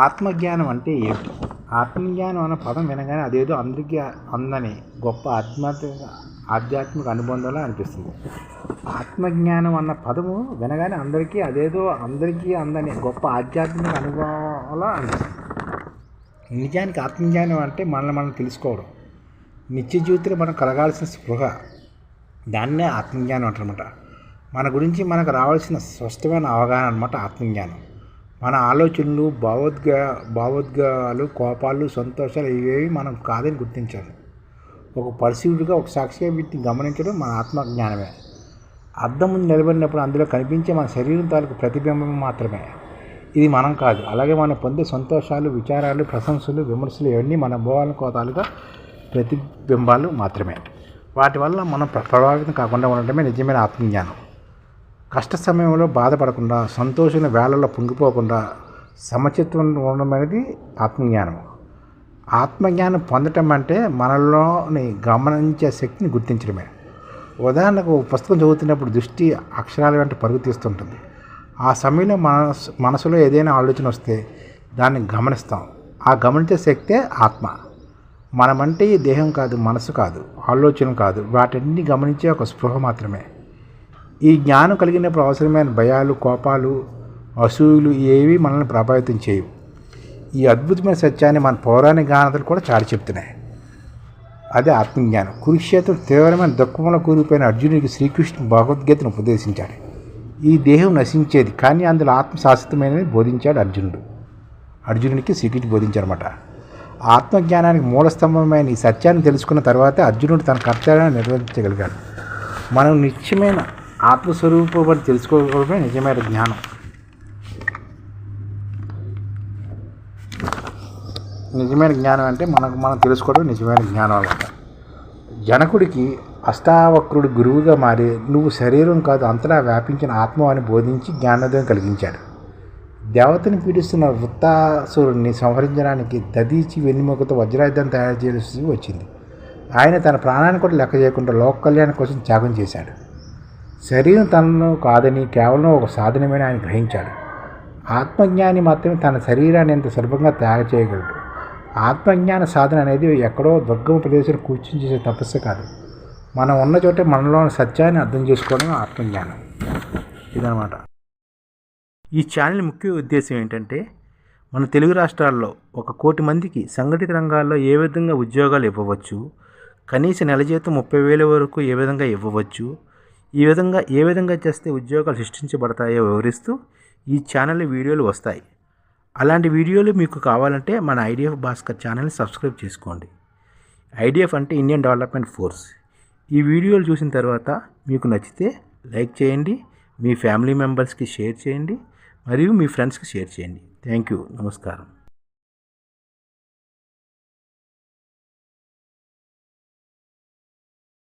ఆత్మజ్ఞానం అంటే ఏమిటి? ఆత్మజ్ఞానం అన్న పదం వినగానే అదేదో అందరికీ అందని గొప్ప ఆధ్యాత్మిక అనుబంధంలా అనిపిస్తుంది. ఆత్మజ్ఞానం అన్న పదము వినగానే అందరికీ అందని గొప్ప ఆధ్యాత్మిక అనుభవంలా అనిపిస్తుంది. నిజానికి ఆత్మజ్ఞానం అంటే మనల్ని మనం తెలుసుకోవడం, నిత్య జీవితంలో మనం కలగాల్సిన స్పృహ, దాన్నే ఆత్మజ్ఞానం అంటారన్నమాట. మన గురించి మనకు రావాల్సిన స్పష్టమైన అవగాహన అన్నమాట ఆత్మజ్ఞానం. మన ఆలోచనలు, భావోద్వేగాలు, కోపాలు, సంతోషాలు ఇవేవి మనం కాదని గుర్తించాలి. ఒక పరిశీలుడిగా, ఒక సాక్షిగా వీటిని గమనించడం మన ఆత్మజ్ఞానమే. అద్దం ముందు నిలబడినప్పుడు అందులో కనిపించే మన శరీరం తాలూకు ప్రతిబింబం మాత్రమే. ఇది మనం కాదు. అలాగే మనం పొందే సంతోషాలు, విచారాలు, ప్రశంసలు, విమర్శలు ఇవన్నీ మన భావాలకు తాలూకా ప్రతిబింబాలు మాత్రమే. వాటి వల్ల మనం ప్రభావితం కాకుండా ఉండటమే నిజమైన ఆత్మజ్ఞానం. కష్ట సమయంలో బాధపడకుండా, సంతోషమైన వేళల్లో పొంగిపోకుండా సమచిత్వం ఉండడం అనేది ఆత్మజ్ఞానం. ఆత్మజ్ఞానం పొందటం అంటే మనలోని గమనించే శక్తిని గుర్తించడమే. ఉదాహరణకు పుస్తకం చదువుతున్నప్పుడు దృష్టి అక్షరాల వెంట పరుగు తీస్తుంటుంది. ఆ సమయంలో మనసులో ఏదైనా ఆలోచన వస్తే దాన్ని గమనిస్తాం. ఆ గమనించే శక్తే ఆత్మ. మనమంటే ఈ దేహం కాదు, మనసు కాదు, ఆలోచన కాదు, వాటిని గమనించే ఒక స్పృహ మాత్రమే. ఈ జ్ఞానం కలిగినప్పుడు అవసరమైన భయాలు, కోపాలు, అసూయలు ఏవి మనల్ని ప్రభావితం చేయవు. ఈ అద్భుతమైన సత్యాన్ని మన పౌరాణిక గాథలు కూడా చాటి చెప్తున్నాయి. అదే ఆత్మజ్ఞానం. కురుక్షేత్రం తీవ్రమైన దుఃఖంలో కూలిపోయిన అర్జునుడికి శ్రీకృష్ణుడు భగవద్గీతను ఉపదేశించాడు. ఈ దేహం నశించేది, కానీ అందులో ఆత్మ శాశ్వతమైనది బోధించాడు అర్జునుడికి శ్రీకృష్ణుడు బోధించారన్నమాట. ఆత్మజ్ఞానానికి మూలస్తంభమైన ఈ సత్యాన్ని తెలుసుకున్న తర్వాతే అర్జునుడు తన కర్తవ్యాన్ని నిర్వహించగలిగాడు. మనం నిత్యమైన ఆత్మస్వరూపం తెలుసుకోవడమే నిజమైన జ్ఞానం. నిజమైన జ్ఞానం అంటే మనం తెలుసుకోవడం నిజమైన జ్ఞానం అన్నమాట. జనకుడికి అష్టావక్రుడి గురువుగా మారి నువ్వు శరీరం కాదు, అంతటా వ్యాపించిన ఆత్మ అని బోధించి జ్ఞానోదయం కలిగించాడు. దేవతని పీడిస్తున్న వృత్తాసురుడిని సంహరించడానికి దదీచి వెన్నెముకతో వజ్రాయుధాన్ని తయారు చేయాల్సి వచ్చింది. ఆయన తన ప్రాణాన్ని కూడా లెక్క చేయకుండా లోక కళ్యాణం కోసం త్యాగం చేశాడు. శరీరం తనను కాదని కేవలం ఒక సాధనమని ఆయన గ్రహించాడు. ఆత్మజ్ఞాని మాత్రమే తన శరీరాన్ని ఎంత సులభంగా తయారు చేయగలడు. ఆత్మజ్ఞాన సాధన అనేది ఎక్కడో దుర్గమ ప్రదేశంలో కూర్చొని చేసే తపస్సు కాదు. మనం ఉన్న చోటే మనలోని సత్యాన్ని అర్థం చేసుకోవడం ఆత్మజ్ఞానం. ఇదనమాట. ఈ ఛానల్ ముఖ్య ఉద్దేశం ఏంటంటే, మన తెలుగు రాష్ట్రాల్లో 1 కోటి మందికి సంఘటిత రంగాల్లో ఏ విధంగా ఉద్యోగాలు ఇవ్వవచ్చు, కనీస నెల జీతం 30,000 వరకు ఏ విధంగా ఇవ్వవచ్చు, ఏ విధంగా చేస్తే ఉద్యోగాలు సృష్టించబడతాయో వివరిస్తూ ఈ ఛానల్ వీడియోలు వస్తాయి. అలాంటి వీడియోలు మీకు కావాలంటే మన ఐడిఎఫ్ భాస్కర్ ఛానల్ని సబ్స్క్రైబ్ చేసుకోండి. ఐడిఎఫ్ అంటే ఇండియన్ డెవలప్మెంట్ ఫోర్స్. ఈ వీడియోలు చూసిన తర్వాత మీకు నచ్చితే లైక్ చేయండి, మీ ఫ్యామిలీ మెంబర్స్కి షేర్ చేయండి, మరియు మీ ఫ్రెండ్స్కి షేర్ చేయండి. Thank you. నమస్కారం.